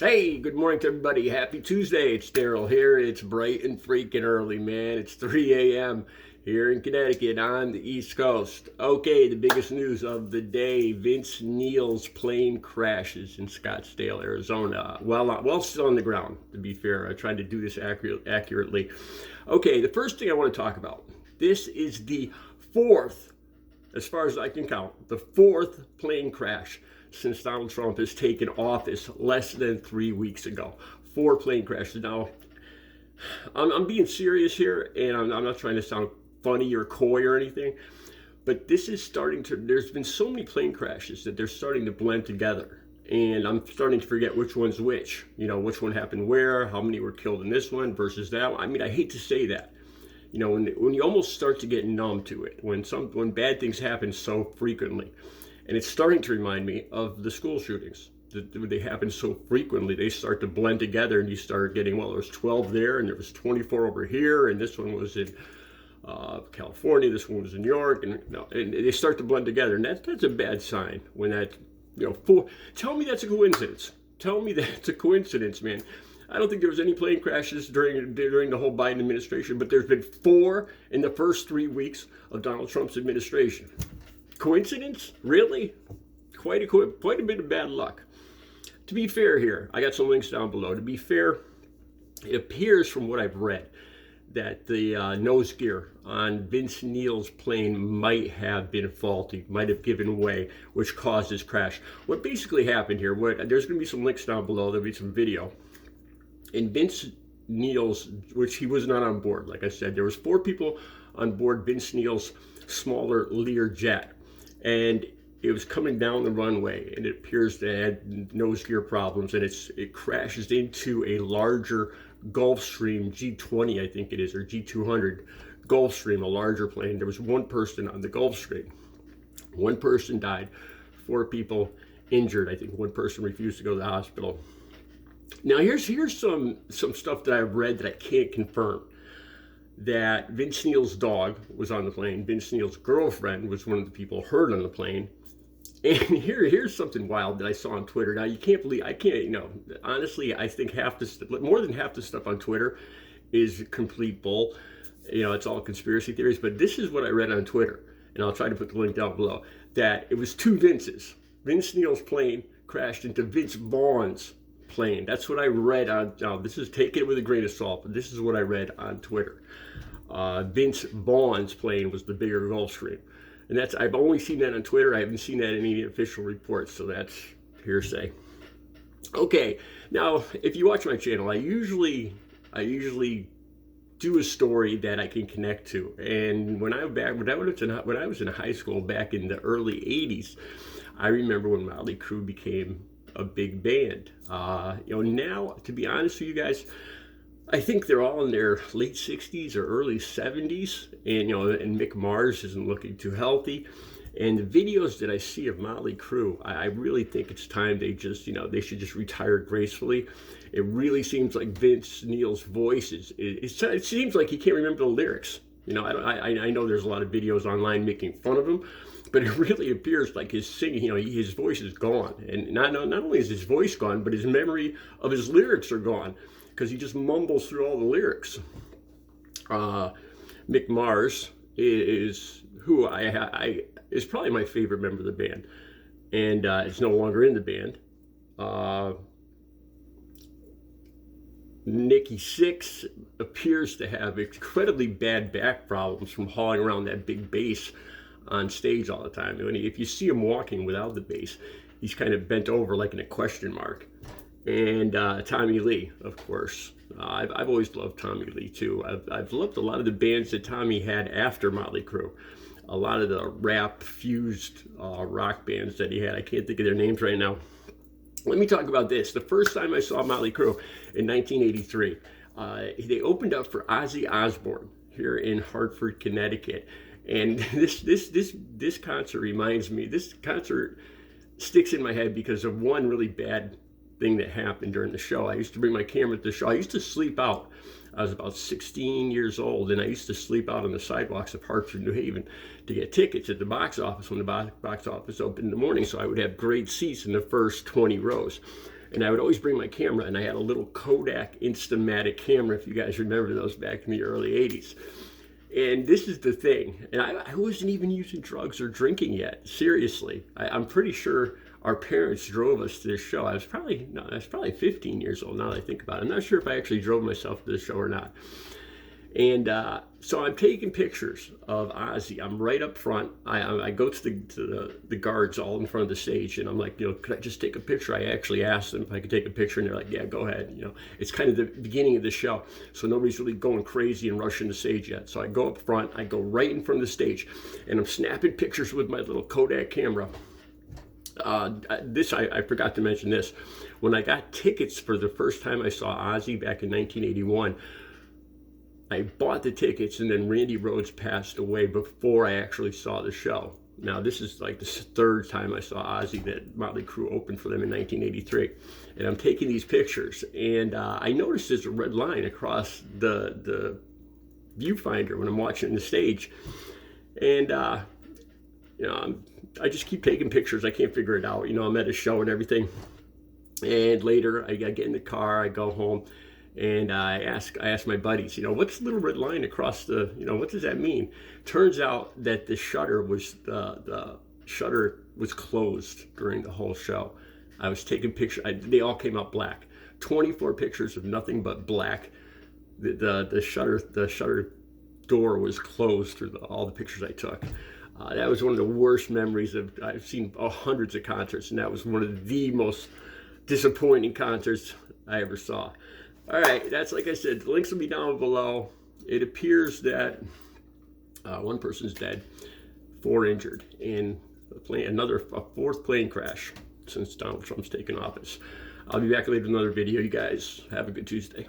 Hey, good morning to everybody. Happy Tuesday. It's Daryl here. It's bright and freaking early, man. It's 3 a.m. here in Connecticut on the East Coast. Okay, the biggest news of the day. Vince Neil's plane crashes in Scottsdale, Arizona. Well, still on the ground, to be fair. I tried to do this accurately. Okay, the first thing I want to talk about. This is the fourth, as far as I can count, the fourth plane crash since Donald Trump has taken office less than 3 weeks ago. Four plane crashes. Now, I'm being serious here, and I'm not trying to sound funny or coy or anything, but this is starting to, there's been so many plane crashes that they're starting to blend together. And I'm starting to forget which one's which. You know, which one happened where, how many were killed in this one versus that one. I mean, I hate to say that. You know, when you almost start to get numb to it, when bad things happen so frequently. And it's starting to remind me of the school shootings. They happen so frequently, they start to blend together, and you start getting, well, there was 12 there, and there was 24 over here, and this one was in California, this one was in New York, and they start to blend together, and that's a bad sign. When that, tell me that's a coincidence. Tell me that's a coincidence, man. I don't think there was any plane crashes during the whole Biden administration, but there's been 4 in the first 3 weeks of Donald Trump's administration. Coincidence? Really? Quite a bit of bad luck. To be fair here, I got some links down below. To be fair, it appears from what I've read that the nose gear on Vince Neil's plane might have been faulty, might have given way, which caused his crash. What basically happened here, there's going to be some links down below, there'll be some video. In Vince Neil's, which he was not on board, like I said, there was 4 people on board Vince Neil's smaller Lear jet. And it was coming down the runway, and it appears to have nose gear problems, and it crashes into a larger Gulfstream G20, I think it is, or G200 Gulfstream, a larger plane. There was 1 person on the Gulfstream. 1 person died, 4 people injured. I think 1 person refused to go to the hospital. Now here's some stuff that I've read that I can't confirm. That Vince Neil's dog was on the plane. Vince Neil's girlfriend was one of the people heard on the plane. And here's something wild that I saw on Twitter. Now, honestly, I think more than half the stuff on Twitter is complete bull. It's all conspiracy theories, but this is what I read on Twitter, and I'll try to put the link down below, that it was 2 Vinces. Vince Neil's plane crashed into Vince Vaughn's plane. That's what I read on, this is, take it with a grain of salt, but this is what I read on Twitter. Vince Vaughn's plane was the bigger Gulfstream. And I've only seen that on Twitter. I haven't seen that in any official reports, so that's hearsay. Okay, now if you watch my channel, I usually do a story that I can connect to. And when I was in high school back in the early 80s, I remember when Motley Crue became a big band. Now, to be honest with you guys, I think they're all in their late 60s or early 70s, and Mick Mars isn't looking too healthy. And the videos that I see of Motley Crue, I really think it's time they should just retire gracefully. It really seems like Vince Neil's voice it seems like he can't remember the lyrics. I know there's a lot of videos online making fun of him, but it really appears like his singing, his voice is gone. And not only is his voice gone, but his memory of his lyrics are gone, because he just mumbles through all the lyrics. Mick Mars is who is probably my favorite member of the band, and is no longer in the band. Nikki Sixx appears to have incredibly bad back problems from hauling around that big bass on stage all the time. If you see him walking without the bass, he's kind of bent over like in a question mark. And Tommy Lee, of course. I've always loved Tommy Lee too. I've loved a lot of the bands that Tommy had after Motley Crue. A lot of the rap fused rock bands that he had. I can't think of their names right now. Let me talk about this. The first time I saw Motley Crue in 1983, they opened up for Ozzy Osbourne here in Hartford, Connecticut. And this concert reminds me, this concert sticks in my head because of one really bad thing that happened during the show. I used to bring my camera to the show. I used to sleep out. I was about 16 years old, and I used to sleep out on the sidewalks of Hartford, New Haven to get tickets at the box office when the box office opened in the morning, so I would have great seats in the first 20 rows. And I would always bring my camera, and I had a little Kodak Instamatic camera, if you guys remember those back in the early 80s. And this is the thing, and I wasn't even using drugs or drinking yet, seriously. I'm pretty sure our parents drove us to this show. I was probably 15 years old now that I think about it. I'm not sure if I actually drove myself to this show or not. And so I'm taking pictures of Ozzy. I'm right up front. I go to the guards all in front of the stage, and I'm like, could I just take a picture? I actually asked them if I could take a picture, and they're like, yeah, go ahead. It's kind of the beginning of the show, so nobody's really going crazy and rushing the stage yet. So I go up front. I go right in front of the stage, and I'm snapping pictures with my little Kodak camera. I forgot to mention this. When I got tickets for the first time I saw Ozzy back in 1981, I bought the tickets, and then Randy Rhoads passed away before I actually saw the show. Now, this is like the third time I saw Ozzy that Motley Crue opened for them in 1983. And I'm taking these pictures, and I noticed there's a red line across the viewfinder when I'm watching the stage. And, I just keep taking pictures. I can't figure it out. I'm at a show and everything. And later, I get in the car, I go home. And I ask my buddies, what's the little red line across the, what does that mean? Turns out that the shutter was closed during the whole show. I was taking pictures. They all came out black. 24 pictures of nothing but black. The shutter door was closed through all the pictures I took. That was one of the worst memories I've seen hundreds of concerts, and that was one of the most disappointing concerts I ever saw. All right, that's, like I said, the links will be down below. It appears that one person's dead, 4 injured, and a fourth plane crash since Donald Trump's taken office. I'll be back later with another video. You guys have a good Tuesday.